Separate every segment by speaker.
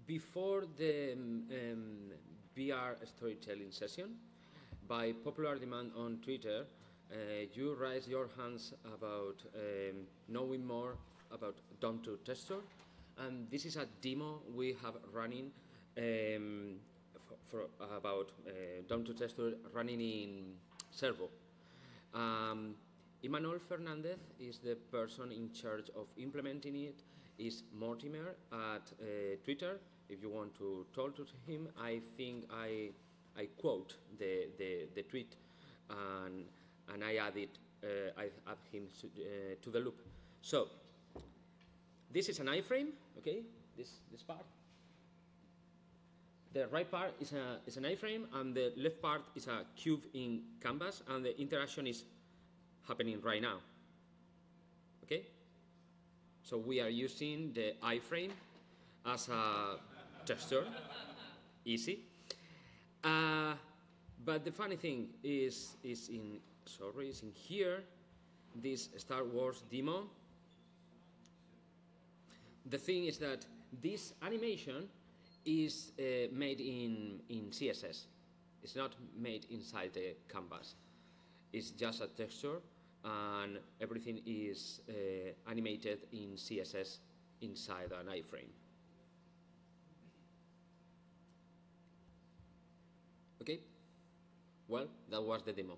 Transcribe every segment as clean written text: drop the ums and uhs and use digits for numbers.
Speaker 1: Before the VR storytelling session, by popular demand on Twitter, you raise your hands about knowing more about DOM2 Tester, and this is a demo we have running for about DOM2 Tester running in Servo. Imanol Fernandez is the person in charge of implementing it. Is Mortimer at Twitter. If you want to talk to him, I think I quote the tweet and I add him to the loop. So this is an iframe, okay? This part. The right part is an iframe, and the left part is a cube in canvas, and the interaction is happening right now. Okay? So we are using the iframe as a texture, easy. But the funny thing is in here, this Star Wars demo. The thing is that this animation is made in CSS. It's not made inside the canvas. It's just a texture, and everything is animated in CSS inside an iframe. Okay? Well, that was the demo.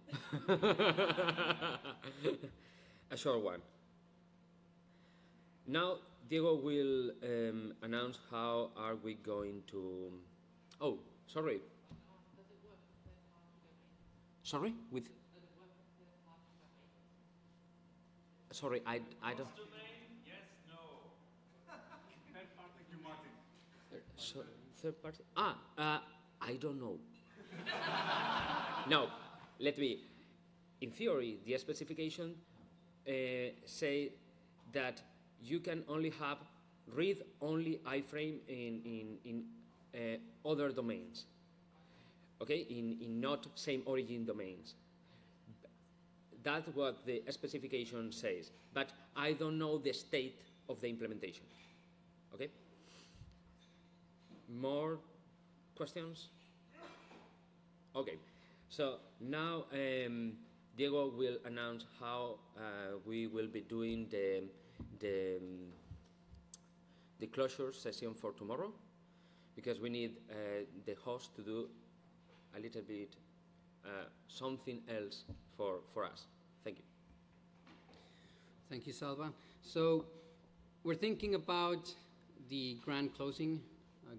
Speaker 1: A short one. Now, Diego will announce how are we going to... Oh, sorry. Sorry? With... Sorry, I don't...
Speaker 2: Yes, no. Third party, you Martin.
Speaker 1: So, third party? I don't know. Now, let me... In theory, the specification say that you can only have read-only iframe in other domains, okay? In not same origin domains. That's what the specification says, but I don't know the state of the implementation, okay? More questions? Okay, so now Diego will announce how we will be doing the closure session for tomorrow, because we need the host to do a little bit something else for us. Thank you.
Speaker 3: Thank you, Salva. So we're thinking about the grand closing,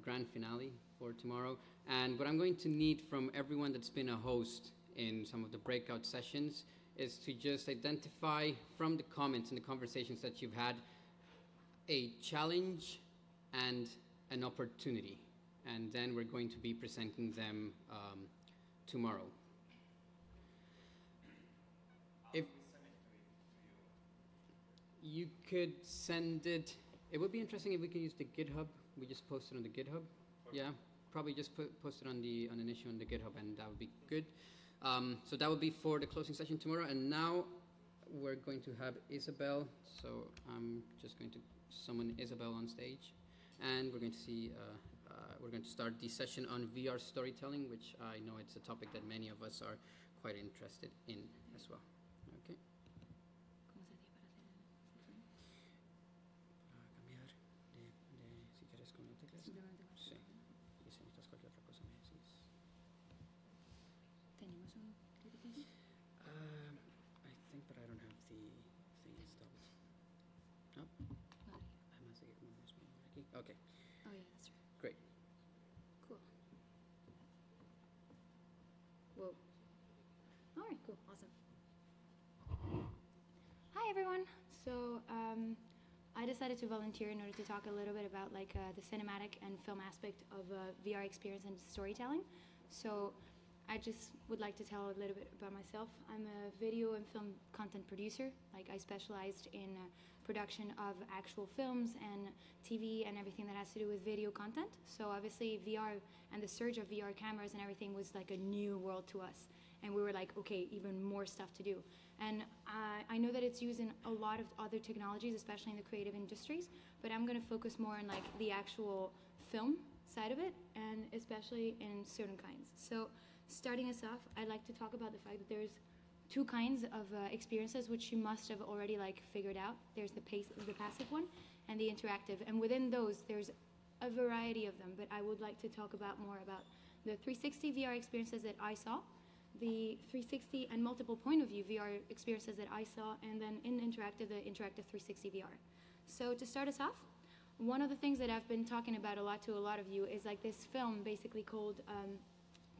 Speaker 3: grand finale for tomorrow, and what I'm going to need from everyone that's been a host in some of the breakout sessions is to just identify from the comments and the conversations that you've had a challenge and an opportunity, and then we're going to be presenting them tomorrow. If you could send it, it would be interesting if we could use the GitHub. We just post it on the GitHub. Yeah, probably just post it on an issue on the GitHub, and that would be good. So that would be for the closing session tomorrow. And now we're going to have Isabel. So I'm just going to summon Isabel on stage, and we're going to see. We're going to start the session on VR storytelling, which I know it's a topic that many of us are quite interested in as well. Okay. Para cambiar si quieres con el teclado. Sí. Y si necesitas cualquier otra cosa me decís.
Speaker 4: ¿Tenemos un clip?
Speaker 3: I think, but I don't have the thing installed. No?
Speaker 4: Vale.
Speaker 3: Además de que como es aquí. Okay.
Speaker 4: Oh yeah, that's right.
Speaker 3: Great.
Speaker 4: Cool. Whoa. All right, cool, awesome. Hi everyone. So I decided to volunteer in order to talk a little bit about like the cinematic and film aspect of VR experience and storytelling. So I just would like to tell a little bit about myself. I'm a video and film content producer. Like I specialized in production of actual films and TV and everything that has to do with video content. So obviously VR and the surge of VR cameras and everything was like a new world to us. And we were like, okay, even more stuff to do. And I know that it's used in a lot of other technologies, especially in the creative industries, but I'm gonna focus more on like the actual film side of it, and especially in certain kinds. So starting us off, I'd like to talk about the fact that there's two kinds of experiences which you must have already like figured out. There's the passive one and the interactive, and within those there's a variety of them, but I would like to talk about more about the 360 VR experiences that I saw, the 360 and multiple point of view VR experiences that I saw, and then in interactive, the interactive 360 VR. So to start us off, one of the things that I've been talking about a lot to a lot of you is like this film basically called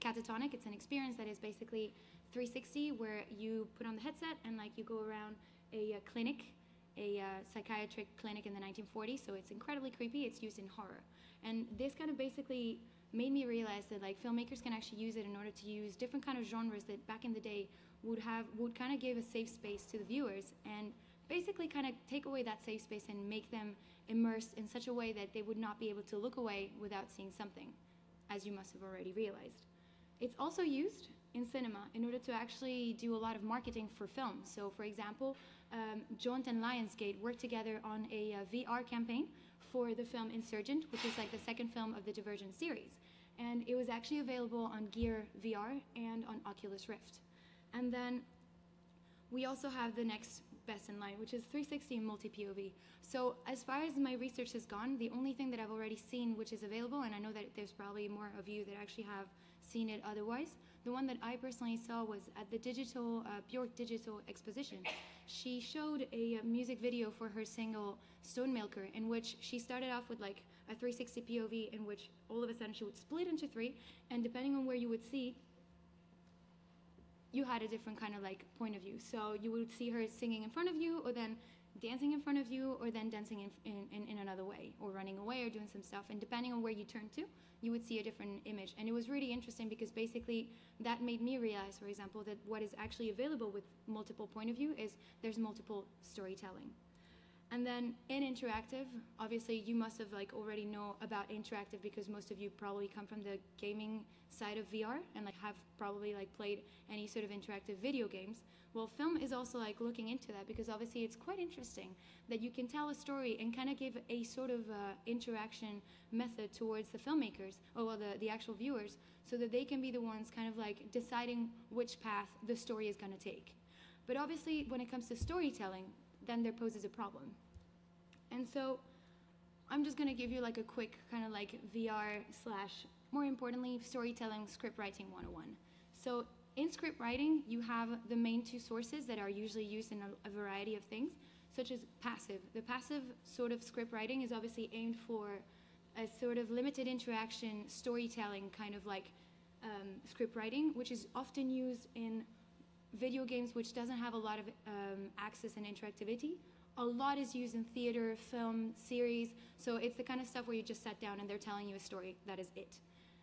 Speaker 4: Catatonic. It's an experience that is basically 360 where you put on the headset and like you go around a clinic, a psychiatric clinic in the 1940s, so it's incredibly creepy. It's used in horror. And this kind of basically made me realize that like filmmakers can actually use it in order to use different kind of genres that back in the day would kind of give a safe space to the viewers and basically kind of take away that safe space and make them immersed in such a way that they would not be able to look away without seeing something, as you must have already realized. It's also used in cinema in order to actually do a lot of marketing for film. So for example, Jaunt and Lionsgate worked together on a VR campaign for the film Insurgent, which is like the second film of the Divergent series. And it was actually available on Gear VR and on Oculus Rift. And then we also have the next best in line, which is 360 and multi-POV. So as far as my research has gone, the only thing that I've already seen which is available, and I know that there's probably more of you that actually have seen it otherwise, the one that I personally saw was at the Bjork Digital Exposition. She showed a music video for her single Stonemilker, in which she started off with like a 360 POV in which all of a sudden she would split into three, and depending on where you would see, you had a different kind of like point of view. So you would see her singing in front of you, or then dancing in front of you, or then dancing in another way, or running away, or doing some stuff. And depending on where you turned to, you would see a different image. And it was really interesting because basically that made me realize, for example, that what is actually available with multiple point of view is there's multiple storytelling. And then in interactive, obviously you must have like already know about interactive because most of you probably come from the gaming side of VR and like have probably like played any sort of interactive video games. Well, film is also like looking into that because obviously it's quite interesting that you can tell a story and kind of give a sort of interaction method towards the filmmakers, or well, the actual viewers, so that they can be the ones kind of like deciding which path the story is going to take. But obviously when it comes to storytelling, then there poses a problem. And so I'm just going to give you like a quick kind of like VR / more importantly, storytelling script writing 101. So in script writing, you have the main two sources that are usually used in a variety of things, such as passive. The passive sort of script writing is obviously aimed for a sort of limited interaction storytelling kind of like script writing, which is often used in video games which doesn't have a lot of access and interactivity. A lot is used in theater, film, series, so it's the kind of stuff where you just sat down and they're telling you a story, that is it.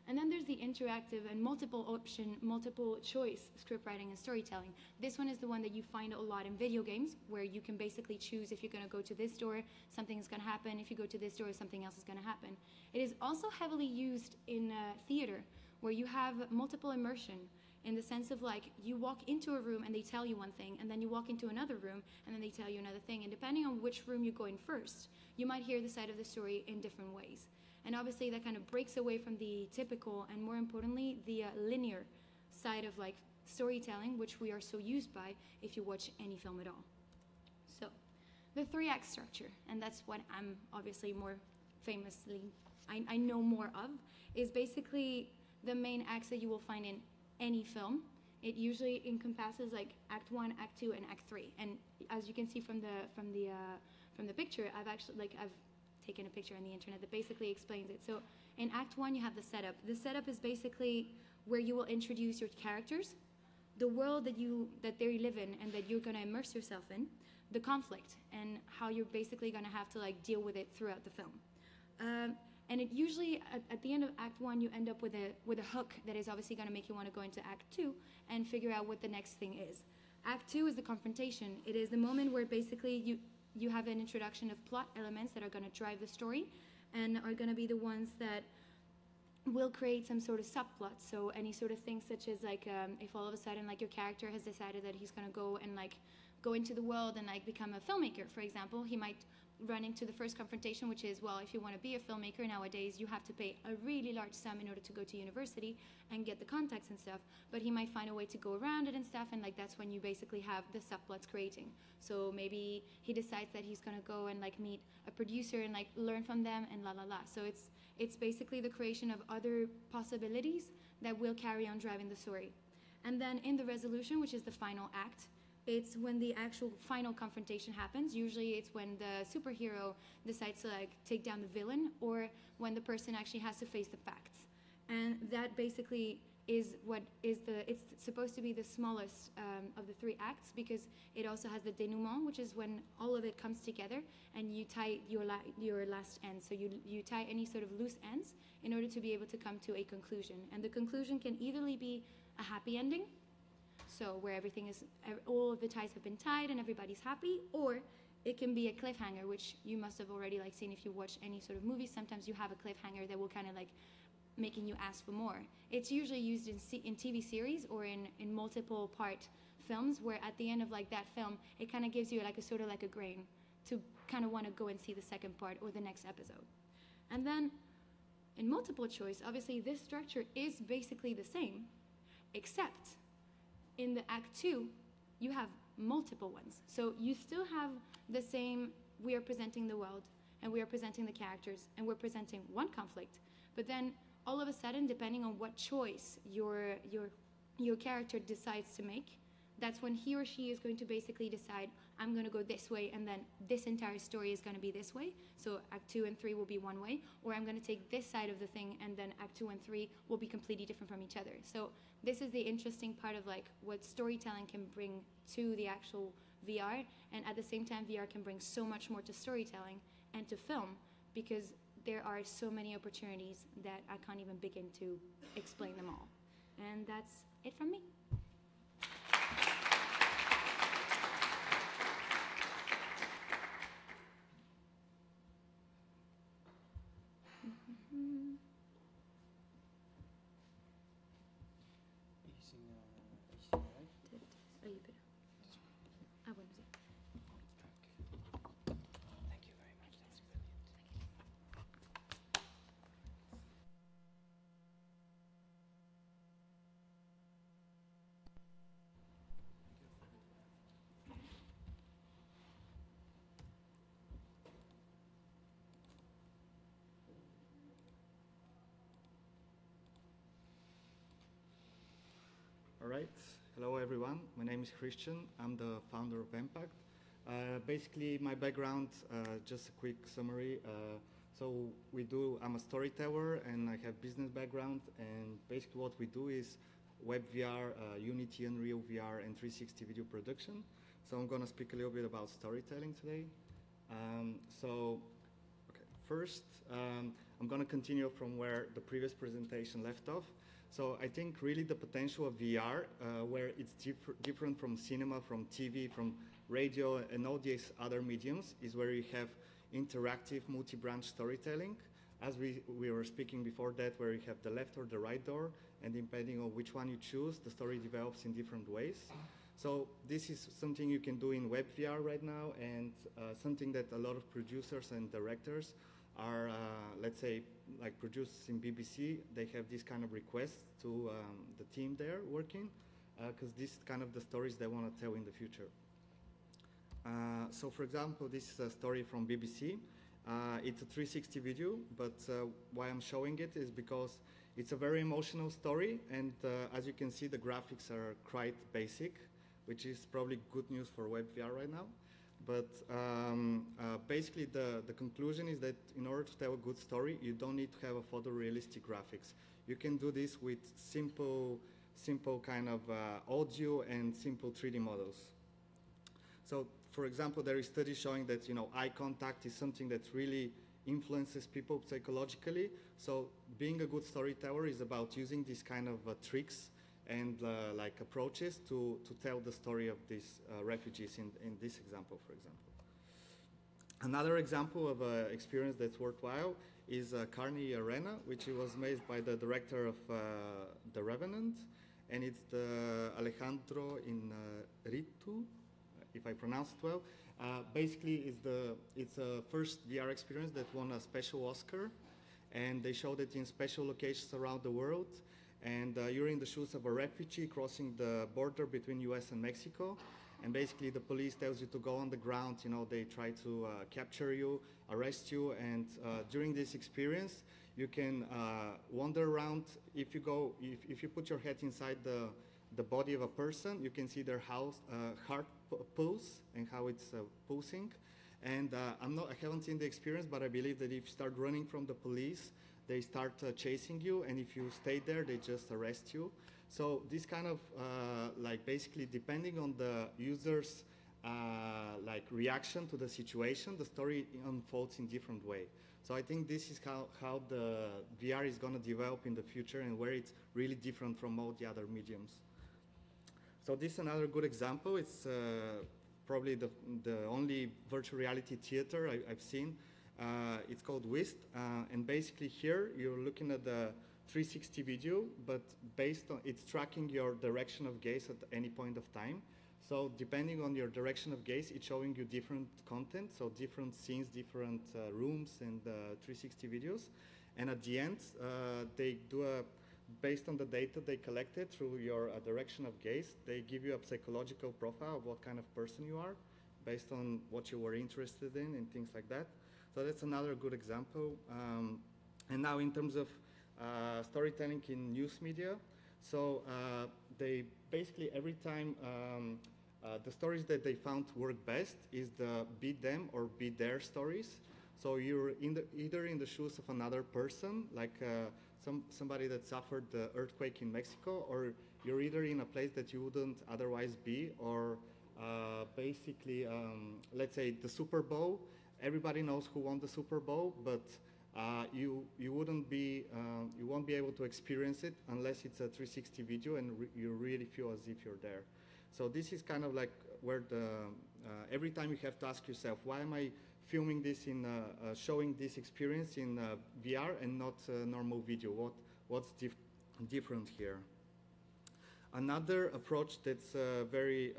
Speaker 4: And then there's the interactive and multiple option, multiple choice script writing and storytelling. This one is the one that you find a lot in video games, where you can basically choose if you're going to go to this door, something is going to happen. If you go to this door, something else is going to happen. It is also heavily used in theater, where you have multiple immersion, in the sense of like you walk into a room and they tell you one thing, and then you walk into another room and then they tell you another thing. And depending on which room you go in first, you might hear the side of the story in different ways. And obviously that kind of breaks away from the typical and more importantly, the linear side of like storytelling, which we are so used by if you watch any film at all. So the 3-act structure, and that's what I'm obviously more famously, I know more of, is basically the main acts that you will find in any film. It usually encompasses like Act 1, Act 2, and Act 3. And as you can see from the picture, I've taken a picture on the internet that basically explains it. So in Act 1, you have the setup. The setup is basically where you will introduce your characters, the world that they live in and that you're going to immerse yourself in, the conflict, and how you're basically going to have to like deal with it throughout the film. And it usually, at the end of Act 1, you end up with a hook that is obviously going to make you want to go into Act 2 and figure out what the next thing is. Act 2 is the confrontation. It is the moment where basically you have an introduction of plot elements that are going to drive the story and are going to be the ones that will create some sort of subplot. So any sort of thing such as like if all of a sudden like your character has decided that he's going to go and like go into the world and like become a filmmaker, for example, he might run into the first confrontation, which is, well, if you want to be a filmmaker nowadays, you have to pay a really large sum in order to go to university and get the contacts and stuff. But he might find a way to go around it and stuff, and like that's when you basically have the subplots creating. So maybe he decides that he's gonna go and like meet a producer and like learn from them and la la la. So it's basically the creation of other possibilities that will carry on driving the story. And then in the resolution, which is the final act, it's when the actual final confrontation happens. Usually it's when the superhero decides to like take down the villain, or when the person actually has to face the facts. And that basically is what is it's supposed to be the smallest of the three acts, because it also has the denouement, which is when all of it comes together and you tie your last end. So you tie any sort of loose ends in order to be able to come to a conclusion. And the conclusion can either be a happy ending, so where everything is, all of the ties have been tied and everybody's happy, or it can be a cliffhanger, which you must have already like seen if you watch any sort of movie. Sometimes you have a cliffhanger that will kind of like making you ask for more. It's usually used in TV series or in multiple part films, where at the end of like that film, it kind of gives you like a sort of like a grain to kind of want to go and see the second part or the next episode. And then in multiple choice, obviously this structure is basically the same, except in the Act 2, you have multiple ones. So you still have the same, we are presenting the world, and we are presenting the characters, and we're presenting one conflict. But then all of a sudden, depending on what choice your character decides to make, that's when he or she is going to basically decide, I'm going to go this way, and then this entire story is going to be this way. So Act 2 and 3 will be one way, or I'm going to take this side of the thing, and then Act 2 and 3 will be completely different from each other. So this is the interesting part of like what storytelling can bring to the actual VR, and at the same time, VR can bring so much more to storytelling and to film, because there are so many opportunities that I can't even begin to explain them all. And that's it from me.
Speaker 5: All right. Hello, everyone. My name is Christian. I'm the founder of Impact. Basically, my background, just a quick summary. I'm a storyteller and I have business background. And basically what we do is WebVR, Unity, Unreal VR, and 360 video production. So I'm going to speak a little bit about storytelling today. First, I'm going to continue from where the previous presentation left off. So I think really the potential of VR, where it's different from cinema, from TV, from radio, and all these other mediums, is where you have interactive multi-branch storytelling. As we were speaking before that, where you have the left or the right door, and depending on which one you choose, the story develops in different ways. So this is something you can do in WebVR right now, and something that a lot of producers and directors are, let's say, like producers in BBC, they have this kind of requests to the team there working, because this is kind of the stories they want to tell in the future. So for example, this is a story from BBC. It's a 360 video, but why I'm showing it is because it's a very emotional story, and as you can see, the graphics are quite basic, which is probably good news for WebVR right now. But basically, the conclusion is that in order to tell a good story, you don't need to have a photorealistic graphics. You can do this with simple kind of audio and simple 3D models. So, for example, there is studies showing that eye contact is something that really influences people psychologically. So, being a good storyteller is about using these kind of tricks and like approaches to tell the story of these refugees in this example, for example. Another example of an experience that's worthwhile is Carnegie Arena, which was made by the director of The Revenant, and it's the Alejandro Inarritu. if I pronounce it well. Basically, it's a first VR experience that won a special Oscar, and they showed it in special locations around the world. And you're in the shoes of a refugee crossing the border between US and Mexico. And basically the police tells you to go on the ground, you know, they try to capture you, arrest you, and during this experience, you can wander around. If you put your head inside the body of a person, you can see their heart pulse and how it's pulsing. And I haven't seen the experience, but I believe that if you start running from the police, they start chasing you, and if you stay there, they just arrest you. So this kind of, like basically depending on the user's like reaction to the situation, the story unfolds in different way. So I think this is how the VR is going to develop in the future and where it's really different from all the other mediums. So this is another good example. It's probably the only virtual reality theater I've seen. It's called WIST, and basically here you're looking at the 360 video, but based on, it's tracking your direction of gaze at any point of time. So depending on your direction of gaze, it's showing you different content, so different scenes, different rooms and 360 videos. And at the end, they do based on the data they collected through your direction of gaze, they give you a psychological profile of what kind of person you are, based on what you were interested in and things like that. So that's another good example. And now in terms of storytelling in news media, so they basically every time the stories that they found work best is the be them or be their stories. So you're either in the shoes of another person, like somebody that suffered the earthquake in Mexico, or you're either in a place that you wouldn't otherwise be, or basically, let's say the Super Bowl. Everybody knows who won the Super Bowl, but you won't be able to experience it unless it's a 360 video and you really feel as if you're there. So this is kind of like where every time you have to ask yourself, why am I filming this in showing this experience in VR and not normal video? What's different here? Another approach that's very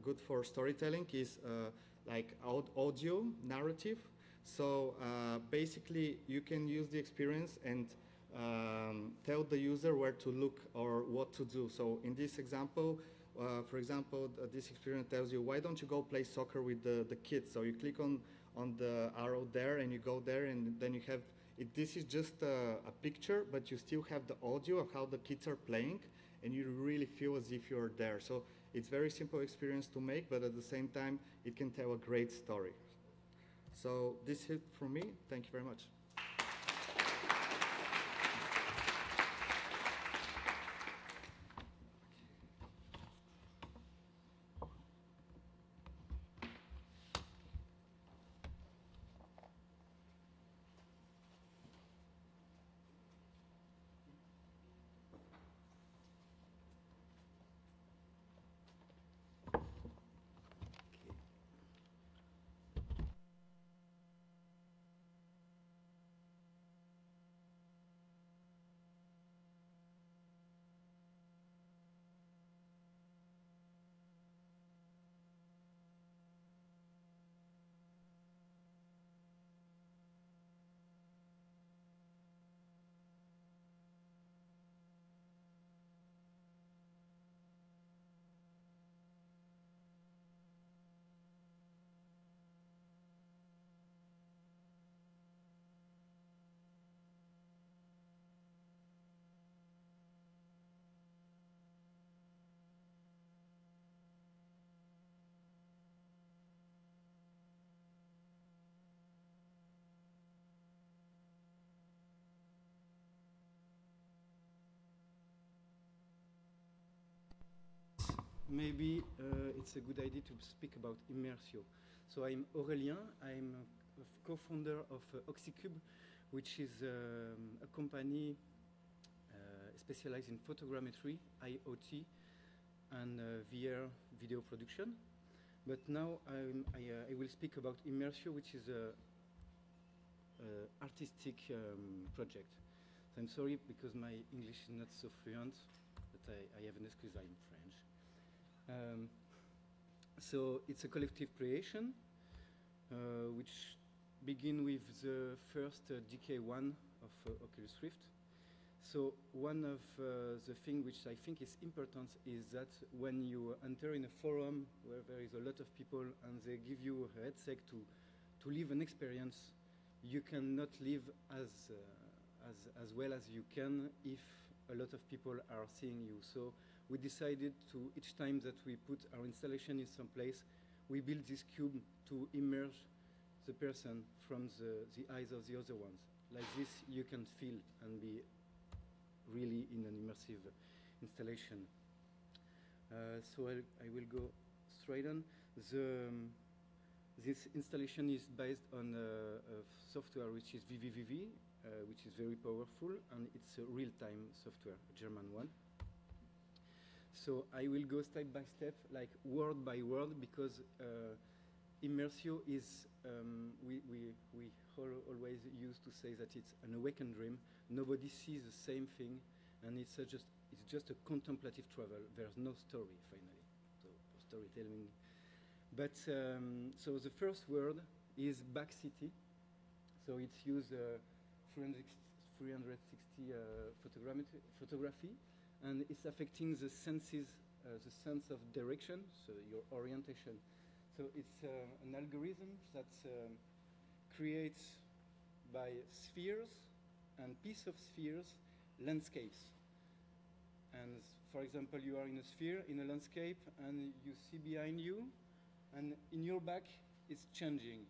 Speaker 5: good for storytelling is like audio narrative. So basically, you can use the experience and tell the user where to look or what to do. So in this example, for example, this experience tells you, why don't you go play soccer with the kids? So you click on the arrow there and you go there, and then you have, this is just a picture, but you still have the audio of how the kids are playing, and you really feel as if you're there. So it's very simple experience to make, but at the same time, it can tell a great story. So this is it from me. Thank you very much.
Speaker 6: Maybe it's a good idea to speak about Immersio. So I'm Aurélien. I'm a co-founder of Oxycube, which is a company specialized in photogrammetry, IoT, and VR video production. But now I will speak about Immersio, which is a artistic project. So I'm sorry because my English is not so fluent, but I have an excuse, I'm French. So it's a collective creation, which begin with the first DK1 of Oculus Rift. So one of the things which I think is important is that when you enter in a forum where there is a lot of people and they give you a headset to live an experience, you cannot live as well as you can if a lot of people are seeing you. So we decided to, each time that we put our installation in some place, we build this cube to immerse the person from the eyes of the other ones. Like this, you can feel and be really in an immersive installation. So I will go straight on. This installation is based on a software which is VVVV, which is very powerful, and it's a real-time software, a German one. So I will go step by step, like word by word, because Immersio is, we always used to say that it's an awakened dream. Nobody sees the same thing, and it's just a contemplative travel. There's no story, finally, so for storytelling. But, so the first word is back city. So it's used 360 photography, and it's affecting the senses, the sense of direction, so your orientation. So it's an algorithm that creates by spheres and piece of spheres landscapes. And for example, you are in a sphere, in a landscape, and you see behind you, and in your back, it's changing.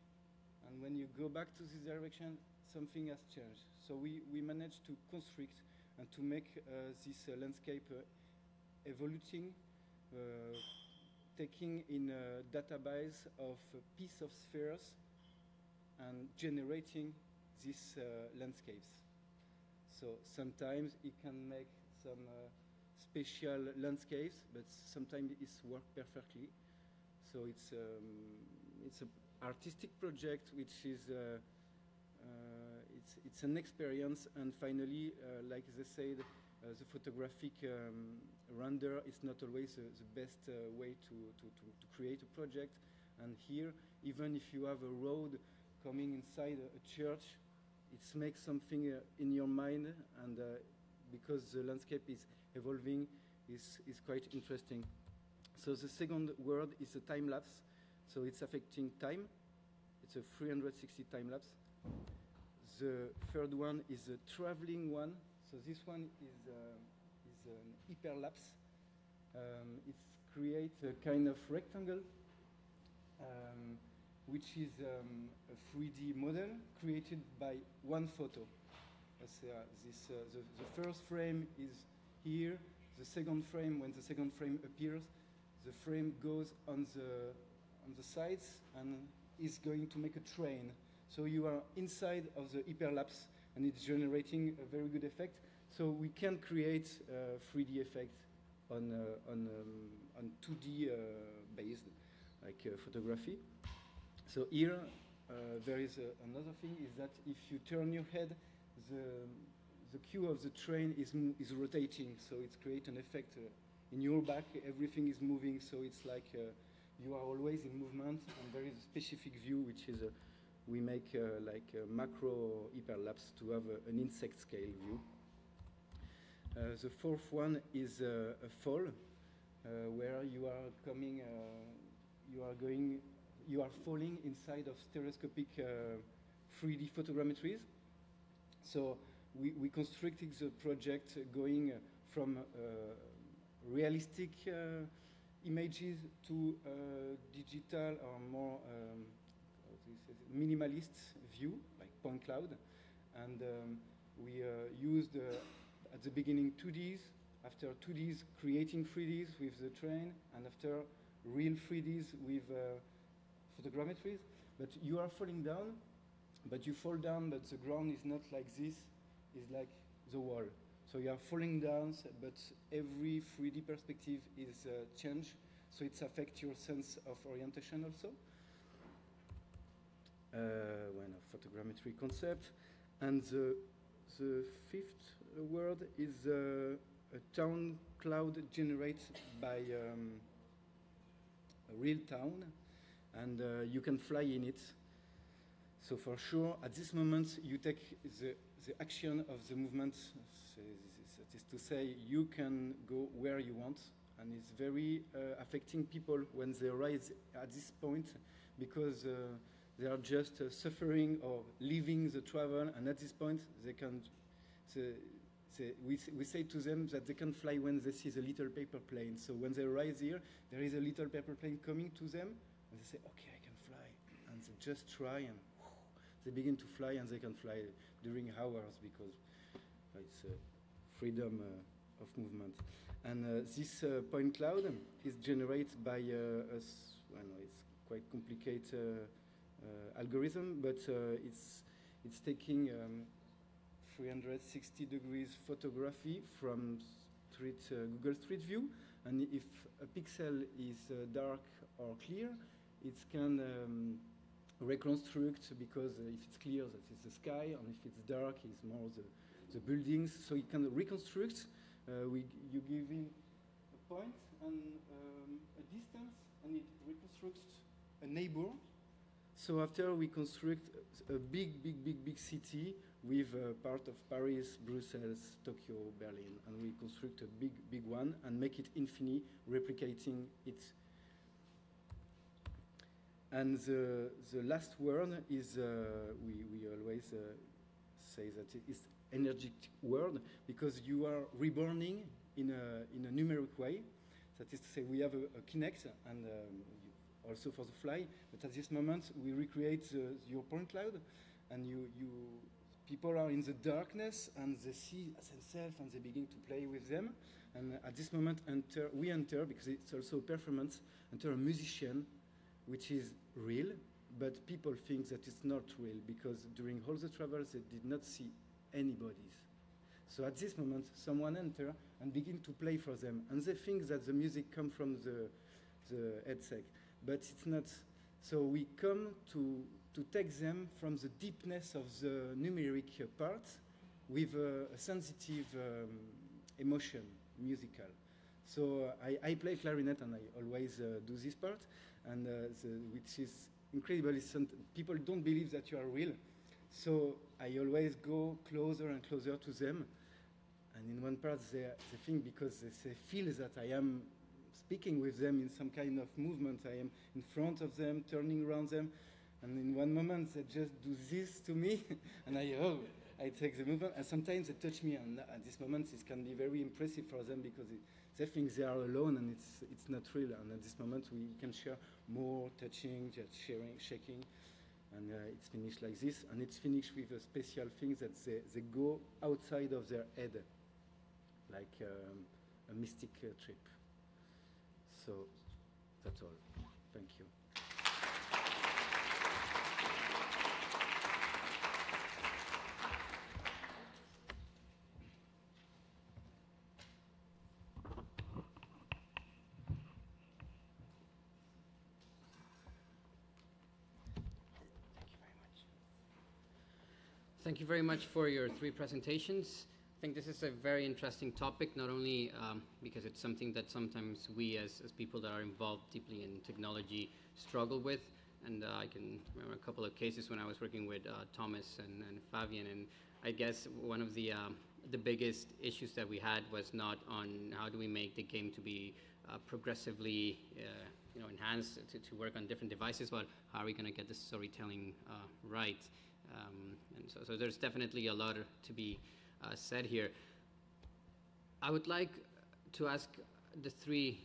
Speaker 6: And when you go back to this direction, something has changed. So we managed to construct and to make this landscape evoluting, taking in a database of a piece of spheres and generating these landscapes. So sometimes it can make some special landscapes, but sometimes it's work perfectly. So it's an artistic project which is it's an experience, and finally, like they said, the photographic render is not always the best way to create a project. And here, even if you have a road coming inside a church, it makes something in your mind, and because the landscape is evolving, is quite interesting. So the second word is a time lapse. So it's affecting time. It's a 360 time lapse. The third one is a traveling one. So this one is an hyperlapse. It creates a kind of rectangle, which is a 3D model created by one photo. The first frame is here. The second frame, when the second frame appears, the frame goes on the sides and is going to make a train. So you are inside of the hyperlapse, and it's generating a very good effect. So we can create 3D effect on 2D based, like photography. So here, there is another thing, is that if you turn your head, the queue of the train is rotating, so it creates an effect in your back. Everything is moving, so it's like you are always in movement, and there is a specific view, which is we make like a macro hyperlapse to have an insect scale view. The fourth one is a fall, where you are coming, you are falling inside of stereoscopic 3D photogrammetries. So we constructed the project going from realistic images to digital or more minimalist view, like point cloud. And we used at the beginning 2Ds, after 2Ds creating 3Ds with the train, and after real 3Ds with photogrammetries. But you are falling down, but you fall down, but the ground is not like this, it's like the wall. So you are falling down, but every 3D perspective is changed, so it affects your sense of orientation also. When a photogrammetry concept. And the fifth word is a town cloud generated by a real town, and you can fly in it. So for sure, at this moment, you take the action of the movement. That is to say, you can go where you want, and it's very affecting people when they arrive at this point, because they are just suffering or leaving the travel, and at this point, they can. We say to them that they can fly when they see the little paper plane. So when they arrive here, there is a little paper plane coming to them, and they say, "Okay, I can fly," and they just try and. They begin to fly, and they can fly during hours because it's freedom of movement. And this point cloud is generated by it's quite complicated algorithm, but it's taking 360 degrees photography from Google Street View, and if a pixel is dark or clear, it can reconstruct, because if it's clear, that is the sky, and if it's dark, it's more the buildings. So it can reconstruct. You give in a point and a distance, and it reconstructs a neighbor. So after we construct a big city with part of Paris, Brussels, Tokyo, Berlin, and we construct a big one and make it infinite, replicating it. And the last word is, we always say that it is energetic word, because you are reborning in a numeric way. That is to say, we have a Kinect, and also for the fly, but at this moment we recreate your point cloud, and people are in the darkness, and they see themselves, and they begin to play with them. And at this moment we enter, because it's also a performance, enter a musician, which is real, but people think that it's not real, because during all the travels they did not see anybody. So at this moment, someone enter and begin to play for them, and they think that the music comes from the headset, but it's not. So we come to take them from the deepness of the numeric part with a sensitive emotion, musical. So I play clarinet, and I always do this part, and which is incredibly. People don't believe that you are real, so I always go closer and closer to them. And in one part, they think, because they feel that I am speaking with them in some kind of movement. I am in front of them, turning around them, and in one moment they just do this to me, and I take the movement, and sometimes they touch me, and at this moment it can be very impressive for them, because they think they are alone, and it's not real. And at this moment we can share more, touching, just sharing, shaking, and it's finished like this. And it's finished with a special thing that they go outside of their head, like a mystic trip. So that's all. Thank you.
Speaker 3: Thank you very much for your 3 presentations. I think this is a very interesting topic, not only because it's something that sometimes we as people that are involved deeply in technology struggle with. And I can remember a couple of cases when I was working with Thomas and Fabian, and I guess one of the biggest issues that we had was not on how do we make the game to be progressively enhanced to work on different devices, but how are we going to get the storytelling right. And so there's definitely a lot to be said here. I would like to ask the 3,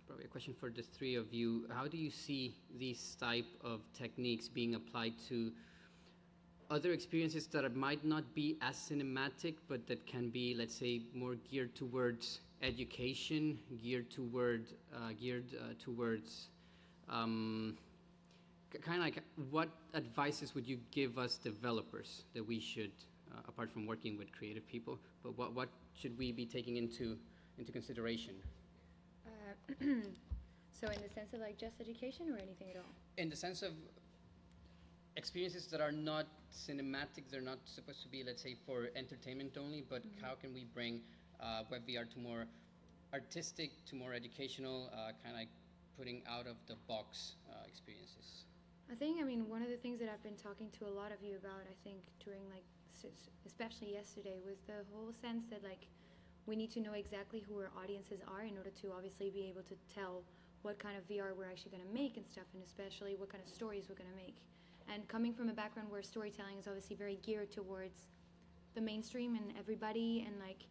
Speaker 3: probably a question for the 3 of you. How do you see these type of techniques being applied to other experiences that might not be as cinematic, but that can be, let's say, more geared towards education, geared towards kind of like, what advices would you give us developers that we should, apart from working with creative people, but what should we be taking into consideration?
Speaker 4: So in the sense of like just education, or anything at all?
Speaker 3: In the sense of experiences that are not cinematic, they're not supposed to be, let's say, for entertainment only, but how can we bring WebVR to more artistic, to more educational, kind of like putting out of the box experiences?
Speaker 4: I think, I mean, one of the things that I've been talking to a lot of you about, I think, during like, especially yesterday, was the whole sense that like, we need to know exactly who our audiences are in order to obviously be able to tell what kind of VR we're actually going to make and stuff, and especially what kind of stories we're going to make. And coming from a background where storytelling is obviously very geared towards the mainstream and everybody, and like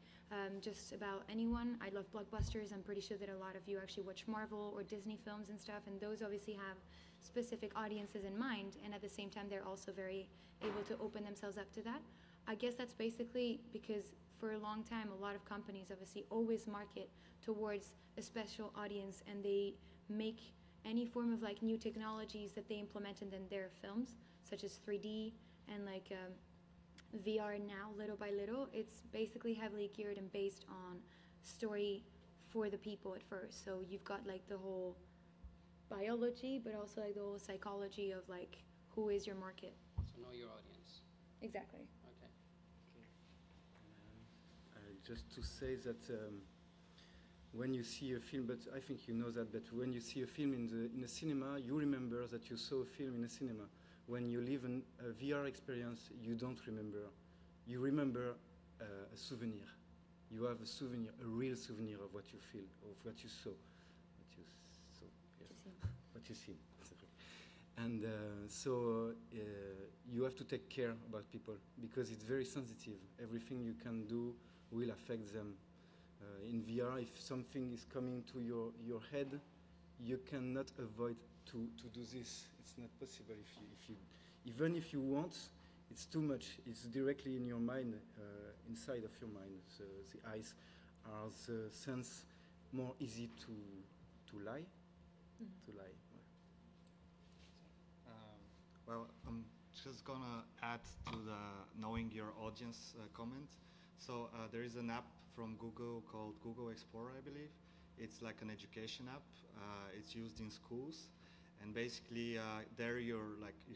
Speaker 4: just about anyone. I love blockbusters. I'm pretty sure that a lot of you actually watch Marvel or Disney films and stuff, and those obviously have specific audiences in mind, and at the same time they're also very able to open themselves up to that. I guess that's basically because for a long time a lot of companies obviously always market towards a special audience, and they make any form of like new technologies that they implemented in their films, such as 3D and like VR now, little by little, it's basically heavily geared and based on story for the people at first. So you've got like the whole biology, but also like the whole psychology of like who is your market.
Speaker 3: So know your audience.
Speaker 4: Exactly.
Speaker 3: Okay.
Speaker 6: Just to say that when you see a film, but I think you know that, but when you see a film in a cinema, you remember that you saw a film in a cinema. When you live in a VR experience, you don't remember. You remember a souvenir. You have a souvenir, a real souvenir of what you feel, of what you saw. What you see. And so you have to take care about people because it's very sensitive. Everything you can do will affect them. In VR, if something is coming to your head, you cannot avoid to do this. It's not possible. Even if you want, it's too much. It's directly in your mind, inside of your mind. So the eyes are the sense more easy to lie.
Speaker 4: Mm-hmm.
Speaker 6: To lie.
Speaker 5: Well, I'm just gonna add to the knowing your audience comment. So there is an app from Google called Google Explorer, I believe. It's like an education app. It's used in schools, and basically there you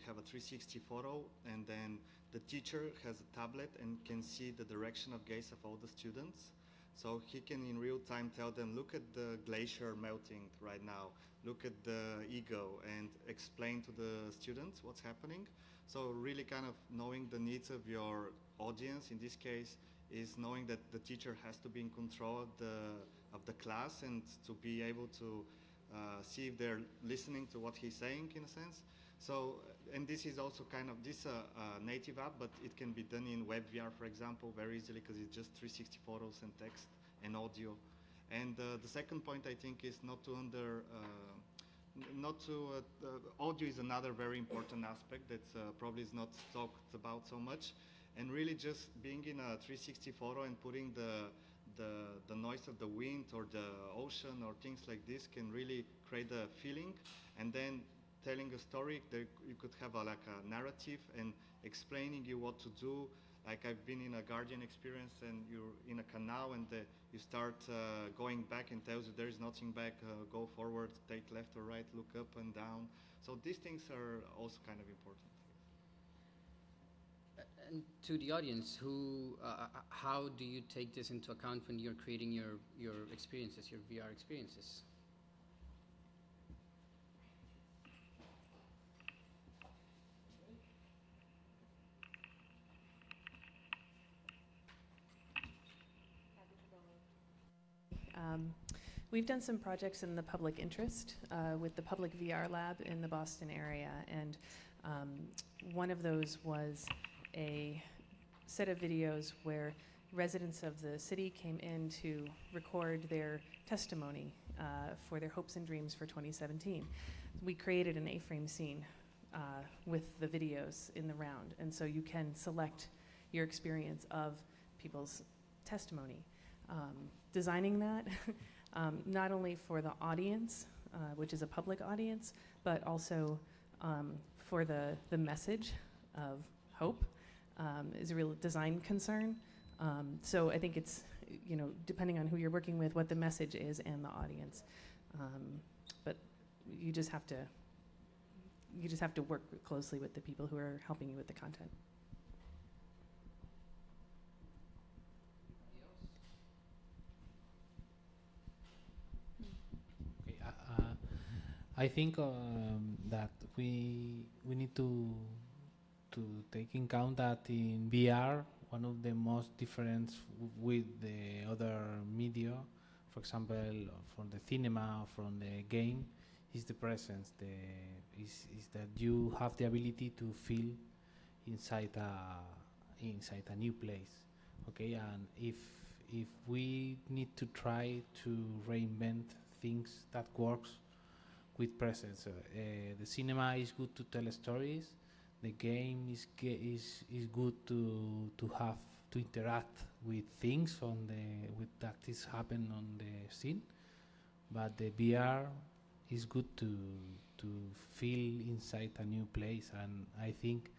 Speaker 5: have a 360 photo, and then the teacher has a tablet and can see the direction of gaze of all the students. So he can in real time tell them, look at the glacier melting right now, look at the eagle, and explain to the students what's happening. So really kind of knowing the needs of your audience, in this case, is knowing that the teacher has to be in control of the class and to be able to see if they're listening to what he's saying, in a sense. So, and this is also kind of this native app, but it can be done in WebVR, for example, very easily because it's just 360 photos and text and audio. And the second point, I think, is audio is another very important aspect that probably is not talked about so much. And really just being in a 360 photo and putting the noise of the wind or the ocean or things like this can really create a feeling. And then telling a story, you could have like a narrative and explaining you what to do. Like I've been in a Guardian experience and you're in a canal and you start going back and tells you there is nothing back, go forward, take left or right, look up and down. So these things are also kind of important.
Speaker 3: And to the audience, how do you take this into account when you're creating your experiences, your VR experiences?
Speaker 7: We've done some projects in the public interest with the Public VR Lab in the Boston area, and one of those was a set of videos where residents of the city came in to record their testimony for their hopes and dreams for 2017. We created an A-frame scene with the videos in the round, and so you can select your experience of people's testimony. Designing that not only for the audience, which is a public audience, but also for the message of hope is a real design concern. So I think it's, depending on who you're working with, what the message is and the audience. But you just have to work closely with the people who are helping you with the content.
Speaker 8: I think that we need to take in count that in VR, one of the most difference with the other media, for example, from the cinema or from the game, is the presence. Is that you have the ability to feel inside a new place. Okay, and if we need to try to reinvent things that works with presence, the cinema is good to tell stories. The game is good to have to interact with things that is happen on the scene, but the VR is good to feel inside a new place. And I think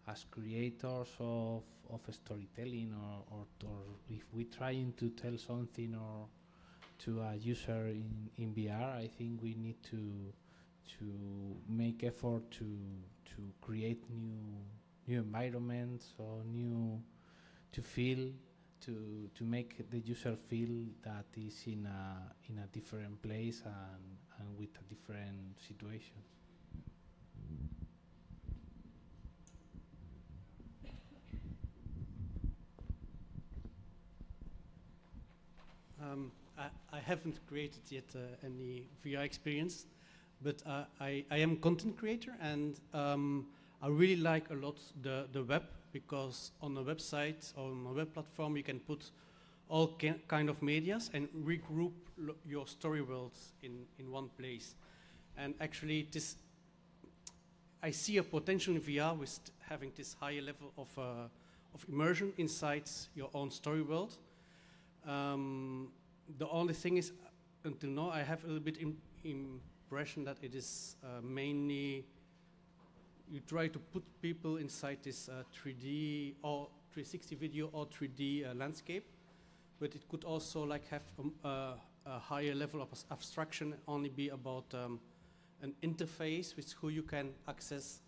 Speaker 8: as creators of storytelling, or if we're trying to tell something or to a user in VR, I think we need to make effort to create new environments, or to feel, to make the user feel that is in a different place and with a different situation.
Speaker 9: I haven't created yet any VR experience, but I am content creator, and I really like a lot the web, because on a website or on a web platform you can put all kind of medias and regroup your story worlds in one place. And actually I see a potential in VR with having this higher level of immersion inside your own story world. The only thing is, until now, I have a little bit impression that it is mainly you try to put people inside this 3D or 360 video or 3D landscape, but it could also like have a higher level of abstraction, only be about an interface with who you can access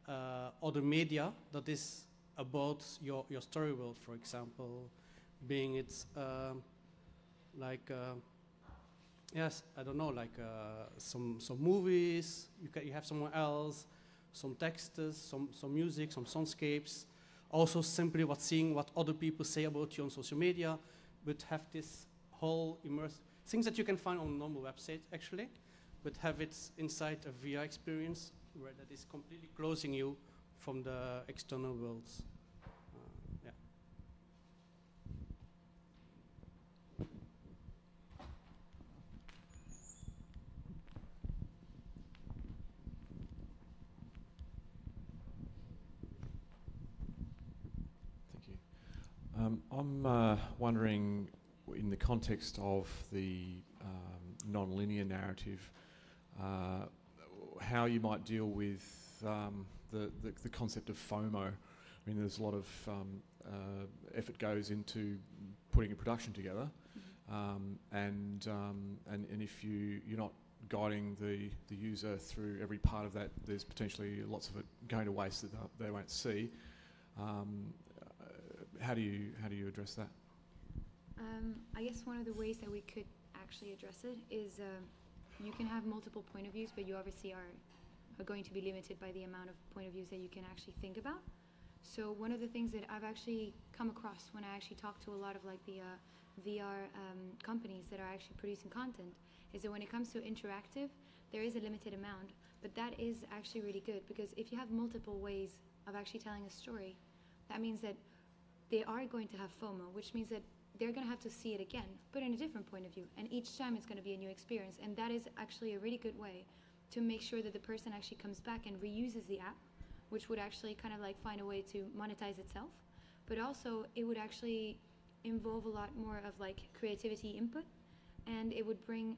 Speaker 9: other media that is about your story world, for example, being it's like yes, I don't know, like some movies you have somewhere else, some texts, some music, some soundscapes, also simply seeing what other people say about you on social media, but have this whole immersive things that you can find on normal websites actually, but have it inside a VR experience where that is completely closing you from the external worlds. Yeah.
Speaker 10: I'm wondering, in the context of the non-linear narrative, how you might deal with the concept of FOMO. I mean, there's a lot of effort goes into putting a production together, and if you're not guiding the user through every part of that, there's potentially lots of it going to waste that they won't see. How do you address that?
Speaker 4: I guess one of the ways that we could actually address it is you can have multiple point of views, but you obviously are going to be limited by the amount of point of views that you can actually think about. So one of the things that I've actually come across when I actually talk to a lot of like the VR companies that are actually producing content is that when it comes to interactive, there is a limited amount, but that is actually really good, because if you have multiple ways of actually telling a story, that means that they are going to have FOMO, which means that they're going to have to see it again, but in a different point of view. And each time it's going to be a new experience. And that is actually a really good way to make sure that the person actually comes back and reuses the app, which would actually kind of like find a way to monetize itself. But also it would actually involve a lot more of like creativity input, and it would bring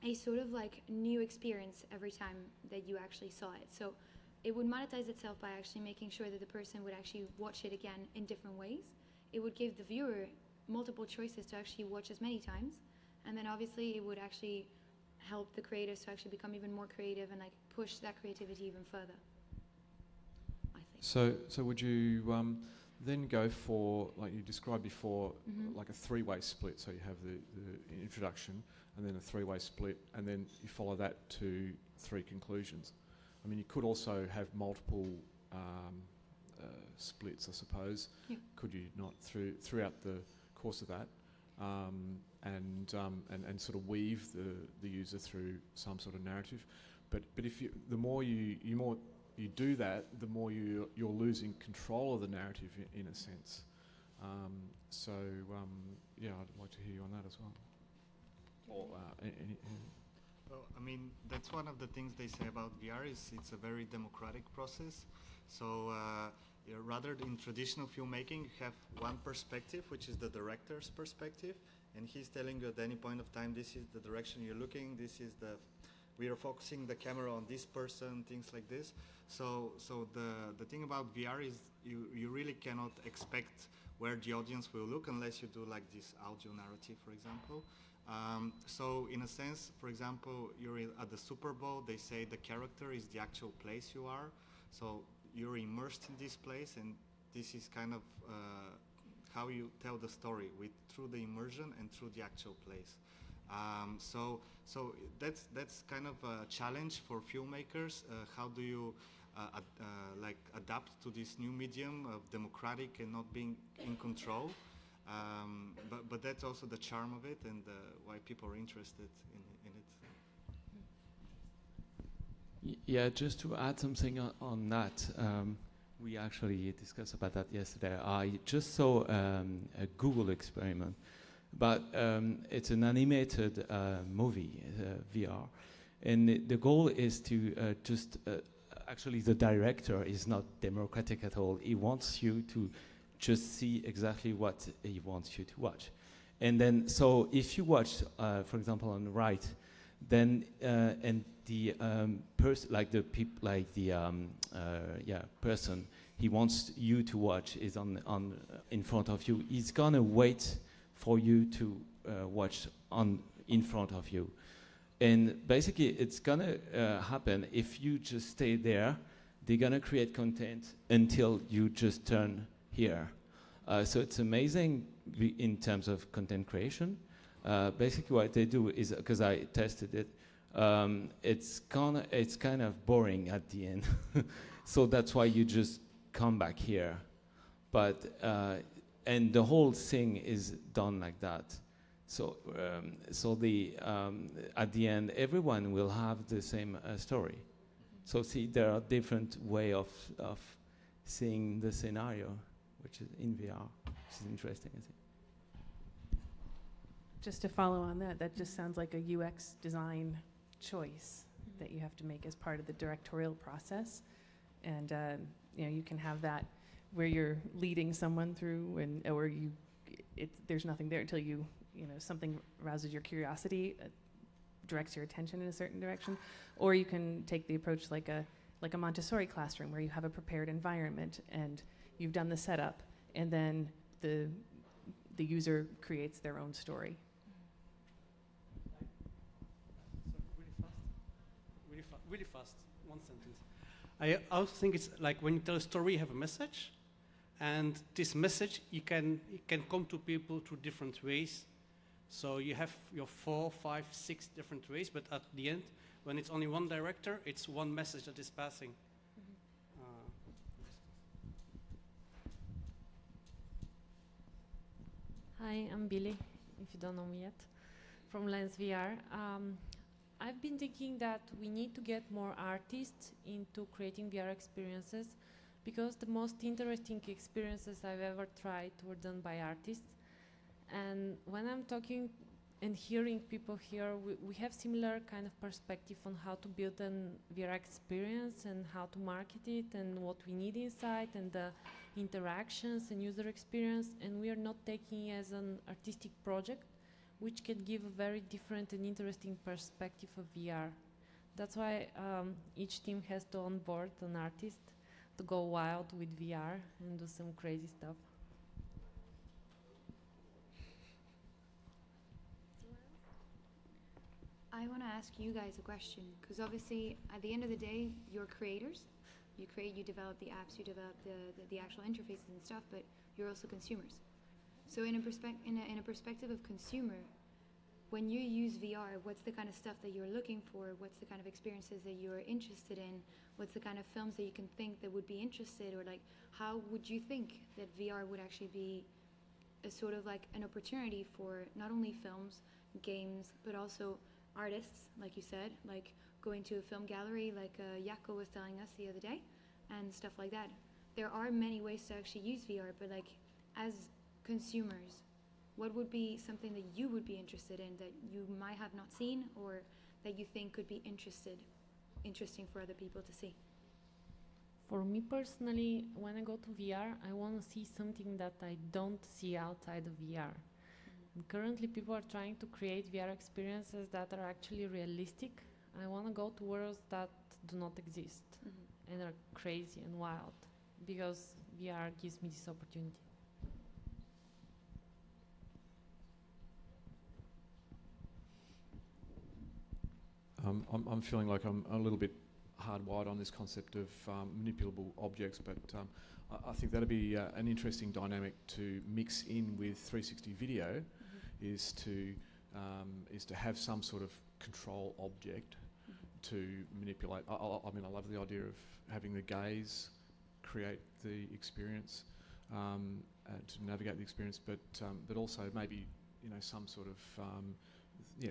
Speaker 4: a sort of like new experience every time that you actually saw it. So it would monetize itself by actually making sure that the person would actually watch it again in different ways. It would give the viewer multiple choices to actually watch as many times, and then obviously it would actually help the creators to actually become even more creative and like push that creativity even further, I think.
Speaker 10: So would you then go for, like you described before, like a three-way split? So you have the introduction, and then a three-way split, and then you follow that to 3 conclusions. I mean, you could also have multiple splits, I suppose.
Speaker 4: Yeah.
Speaker 10: Could you not throughout the course of that, and sort of weave the user through some sort of narrative? But if the more you do that, the more you're losing control of the narrative in a sense. Yeah, I'd like to hear you on that as well. Or
Speaker 5: Well, I mean, that's one of the things they say about VR is it's a very democratic process. So rather than in traditional filmmaking, you have one perspective, which is the director's perspective, and he's telling you at any point of time, this is the direction you're looking, we are focusing the camera on this person, things like this. So the thing about VR is you really cannot expect where the audience will look unless you do like this audio narrative, for example. So in a sense, for example, you're at the Super Bowl, they say the character is the actual place you are. So you're immersed in this place, and this is kind of how you tell the story, through the immersion and through the actual place. So that's kind of a challenge for filmmakers. How do you adapt to this new medium of democratic and not being in control? But that's also the charm of it, and why people are interested in it.
Speaker 11: Yeah, just to add something on that, we actually discussed about that yesterday. I just saw a Google experiment, but it's an animated movie, VR, and the goal is to actually the director is not democratic at all. He wants you to just see exactly what he wants you to watch. And then, so if you watch, for example, on the right, then, and the person he wants you to watch is in front of you, he's gonna wait for you to watch in front of you. And basically, it's gonna happen if you just stay there. They're gonna create content until you just turn here. So it's amazing in terms of content creation. Basically, what they do is, because I tested it, it's kind of boring at the end. So that's why you just come back here. But and the whole thing is done like that. So at the end, everyone will have the same story. So see, there are different way of seeing the scenario, which is in VR, which is interesting, I think.
Speaker 7: Just to follow on that just sounds like a UX design choice that you have to make as part of the directorial process. And you can have that where you're leading someone through, or there's nothing there until something rouses your curiosity, directs your attention in a certain direction, or you can take the approach like a Montessori classroom where you have a prepared environment and you've done the setup, and then the user creates their own story.
Speaker 9: Really fast, one sentence. I also think it's like when you tell a story, you have a message, and this message it can come to people through different ways. So you have your 4, 5, 6 different ways, but at the end, when it's only one director, it's one message that is passing.
Speaker 12: Hi, I'm Billy, if you don't know me yet, from Lens VR. I've been thinking that we need to get more artists into creating VR experiences, because the most interesting experiences I've ever tried were done by artists. And when I'm talking and hearing people here, we have similar kind of perspective on how to build a VR experience and how to market it and what we need inside and the interactions and user experience, and we are not taking it as an artistic project, which can give a very different and interesting perspective of VR. That's why each team has to onboard an artist to go wild with VR and do some crazy stuff.
Speaker 4: I want to ask you guys a question, because obviously at the end of the day, you're creators. You develop the apps, you develop the actual interfaces and stuff, but you're also consumers. So in a perspective of consumer, when you use VR, what's the kind of stuff that you're looking for? What's the kind of experiences that you're interested in? What's the kind of films that you can think that would be interested? Or like, how would you think that VR would actually be a sort of like an opportunity for not only films, games, but also artists, like you said, like going to a film gallery, like Jaco was telling us the other day, and stuff like that. There are many ways to actually use VR, but like as consumers, what would be something that you would be interested in that you might have not seen, or that you think could be interesting for other people to see?
Speaker 12: For me personally, when I go to VR, I want to see something that I don't see outside of VR. And currently, people are trying to create VR experiences that are actually realistic. I want to go to worlds that do not exist and are crazy and wild, because VR gives me this opportunity.
Speaker 10: I'm feeling like I'm a little bit hardwired on this concept of manipulable objects, but I think that'd be an interesting dynamic to mix in with 360 video, is to have some sort of control object to manipulate. I mean, I love the idea of having the gaze create the experience, to navigate the experience, but also maybe some sort of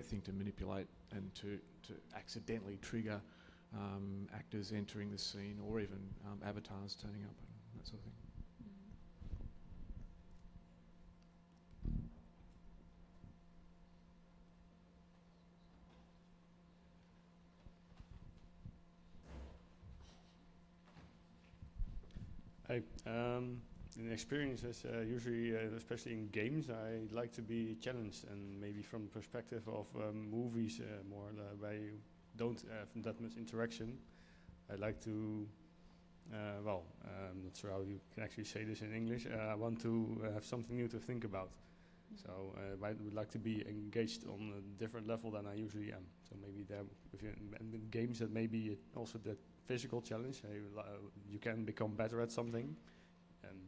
Speaker 10: thing to manipulate and to accidentally trigger actors entering the scene, or even avatars turning up and that sort of thing.
Speaker 13: In experiences, usually, especially in games, I like to be challenged, and maybe from the perspective of movies, more where you don't have that much interaction. I like to, I'm not sure how you can actually say this in English. I want to have something new to think about. So I would like to be engaged on a different level than I usually am. So maybe there, and in games, that maybe also the physical challenge. You can become better at something, and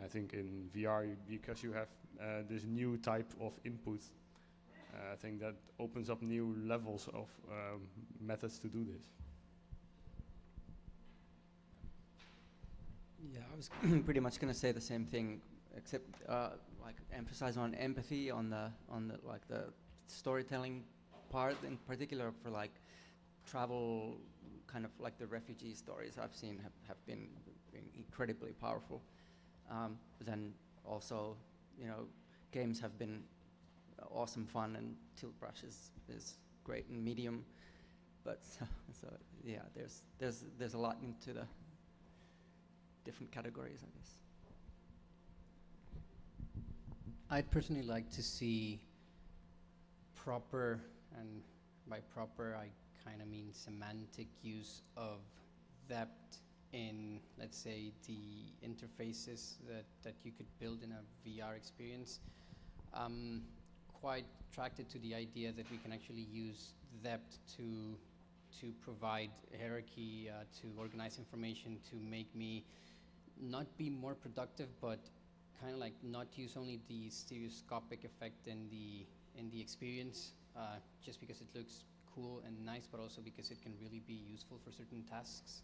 Speaker 13: I think in VR, because you have this new type of input, I think that opens up new levels of methods to do this.
Speaker 14: Yeah, I was pretty much going to say the same thing, except like emphasize on empathy, on the like the storytelling part, in particular for like travel, kind of like the refugee stories I've seen have been incredibly powerful. But then also, games have been awesome fun, and Tilt Brush is great in medium. But so yeah, there's a lot into the different categories, I guess.
Speaker 3: I'd personally like to see proper, and by proper I kind of mean semantic use of depth in, let's say, the interfaces that you could build in a VR experience. I'm quite attracted to the idea that we can actually use depth to provide hierarchy, to organize information, to make me not be more productive, but kind of like not use only the stereoscopic effect in the experience, just because it looks cool and nice, but also because it can really be useful for certain tasks.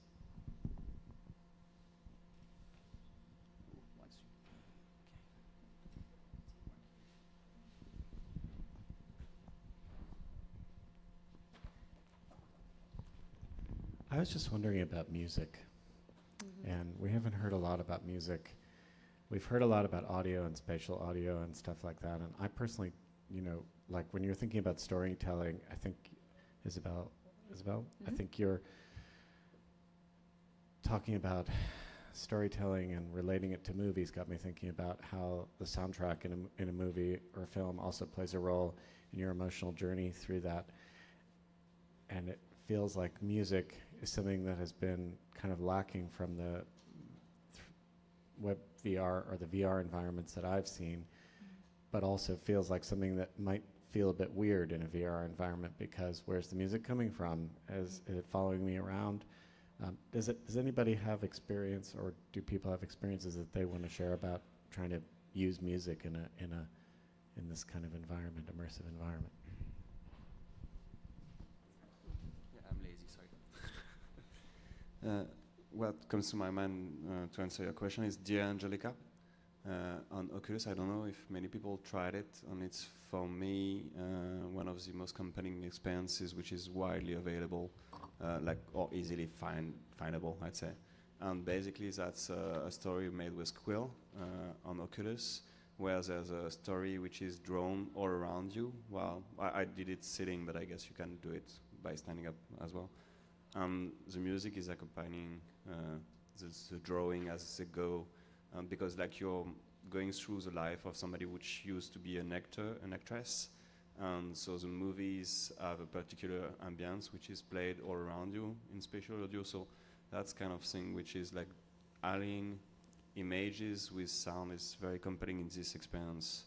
Speaker 15: I was just wondering about music, and we haven't heard a lot about music. We've heard a lot about audio and spatial audio and stuff like that, and I personally, like when you're thinking about storytelling, I think, Isabel, I think you're talking about storytelling and relating it to movies got me thinking about how the soundtrack in a movie or a film also plays a role in your emotional journey through that. And it feels like music is something that has been kind of lacking from the WebVR or the VR environments that I've seen, but also feels like something that might feel a bit weird in a VR environment, because where's the music coming from? Is it following me around? Does anybody have experience, or do people have experiences that they want to share about trying to use music in in this kind of environment, immersive environment.
Speaker 16: Yeah, I'm lazy, sorry. What comes to my mind to answer your question is Dear Angelica on Oculus. I don't know if many people tried it, and it's for me one of the most compelling experiences which is widely available, or easily findable, I'd say. And basically that's a story made with Quill on Oculus, where there's a story which is drawn all around you. Well, I did it sitting, but I guess you can do it by standing up as well. And the music is accompanying the drawing as they go, because like you're going through the life of somebody which used to be an actor, an actress, and so the movies have a particular ambience which is played all around you in spatial audio. So that's kind of thing which is like allying images with sound is very compelling in this experience.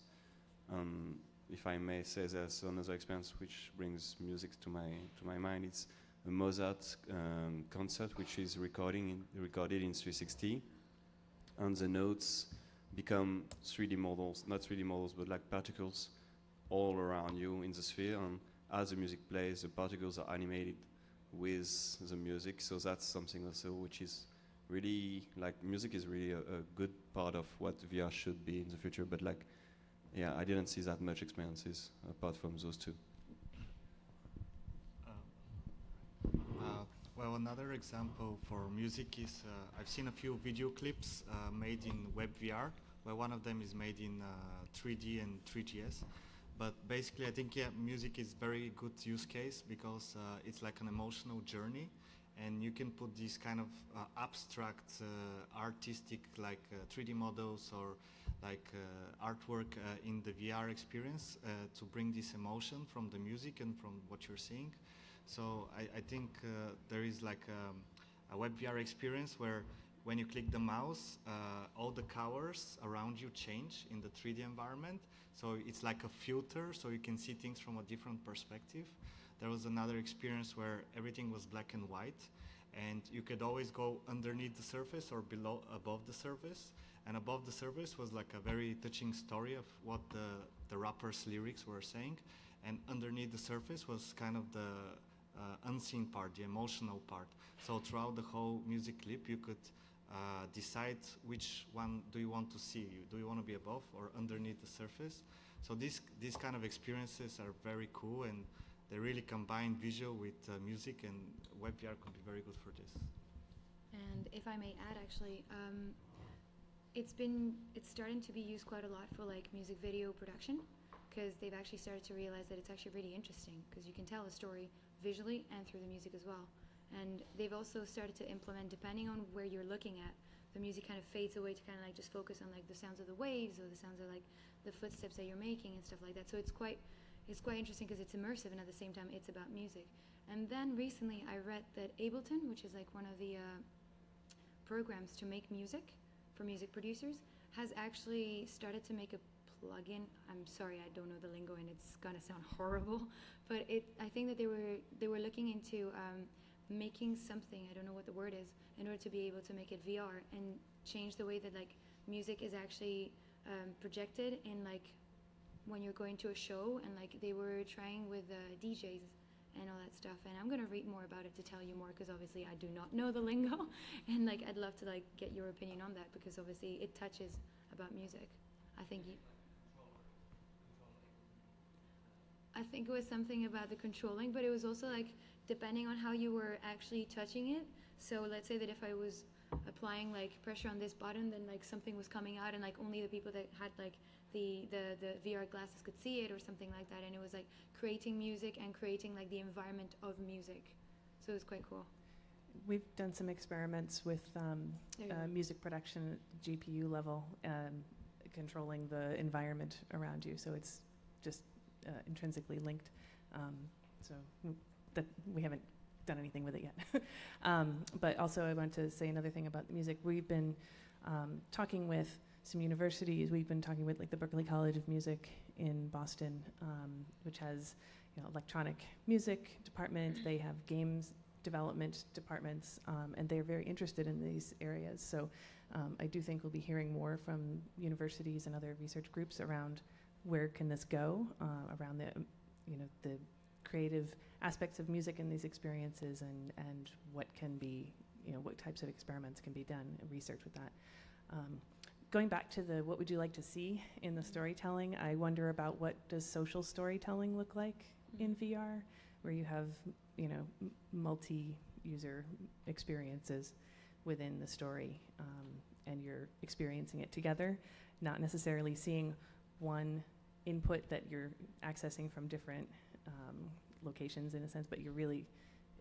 Speaker 16: If I may say, there's another experience which brings music to my mind. It's a Mozart concert which is recorded in 360, and the notes become 3D models, not 3D models, but like particles all around you in the sphere, and as the music plays, the particles are animated with the music. So that's something also which is really, like, music is really a good part of what VR should be in the future, but like, yeah, I didn't see that much experiences apart from those two.
Speaker 5: Well, another example for music is I've seen a few video clips made in WebVR, where one of them is made in 3D and 3GS. But basically, I think, yeah, music is very good use case because it's like an emotional journey, and you can put these kind of abstract, artistic, like 3D models or like artwork in the VR experience to bring this emotion from the music and from what you're seeing. So I think there is like a WebVR experience where when you click the mouse, all the colors around you change in the 3D environment. So it's like a filter, so you can see things from a different perspective. There was another experience where everything was black and white, and you could always go underneath the surface or above the surface. And above the surface was like a very touching story of what the rapper's lyrics were saying. And underneath the surface was kind of the unseen part, the emotional part. So throughout the whole music clip, you could decide which one do you want to see. Do you want to be above or underneath the surface? So these kind of experiences are very cool, and they really combine visual with music, and WebVR could be very good for this.
Speaker 4: And if I may add, actually, it's starting to be used quite a lot for like music video production, because they've actually started to realize that it's actually really interesting, because you can tell a story visually and through the music as well. And they've also started to implement, depending on where you're looking at, the music kind of fades away to kind of like just focus on like the sounds of the waves or the sounds of like the footsteps that you're making and stuff like that. So it's quite interesting because it's immersive, and at the same time it's about music. And then recently I read that Ableton, which is like one of the programs to make music for music producers, has actually started to make a plugin. I'm sorry, I don't know the lingo and it's gonna sound horrible, but I think that they were looking into making something, I don't know what the word is, in order to be able to make it VR and change the way that like music is actually projected in like when you're going to a show, and like they were trying with DJs and all that stuff. And I'm gonna read more about it to tell you more, because obviously I do not know the lingo, and like I'd love to like get your opinion on that, because obviously it touches about music. I think it was something about the controlling, but it was also like depending on how you were actually touching it. So let's say that if I was applying like pressure on this button, then like something was coming out, and like only the people that had like the VR glasses could see it or something like that. And it was like creating music and creating like the environment of music. So it was quite cool.
Speaker 7: We've done some experiments with music production at GPU level, controlling the environment around you. So it's just intrinsically linked. So that we haven't done anything with it yet. But also I want to say another thing about the music. We've been talking with some universities. We've been talking with like the Berklee College of Music in Boston, which has electronic music department. They have games development departments, and they're very interested in these areas. So I do think we'll be hearing more from universities and other research groups around where can this go around the, the creative aspects of music in these experiences, and what can be, what types of experiments can be done, research with that. Going back to the what would you like to see in the storytelling, I wonder about what does social storytelling look like in VR, where you have, multi-user experiences within the story, and you're experiencing it together, not necessarily seeing one input that you're accessing from different locations in a sense, but you're really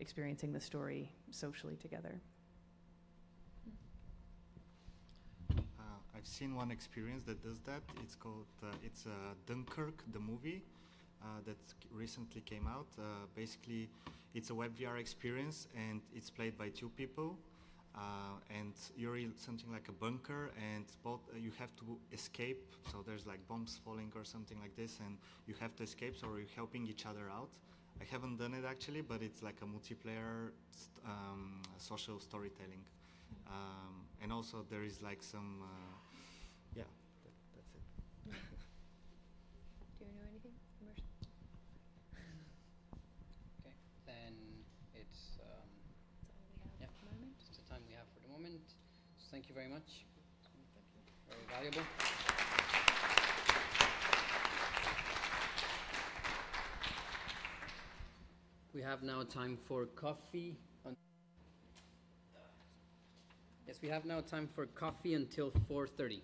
Speaker 7: experiencing the story socially together.
Speaker 5: I've seen one experience that does that. It's called, it's Dunkirk, the movie that recently came out. Basically, it's a WebVR experience, and it's played by two people. And you're in something like a bunker, and both you have to escape. So there's like bombs falling or something like this, and you have to escape. So you're helping each other out. I haven't done it actually, but it's like a multiplayer social storytelling. And also there is like some, yeah, that's it.
Speaker 4: Do you know anything? Immersion?
Speaker 3: Okay, then it's the time we have for the moment. So thank you very much. Thank you. Very valuable. We have now time for coffee. Yes, we have now time for coffee until 4:30.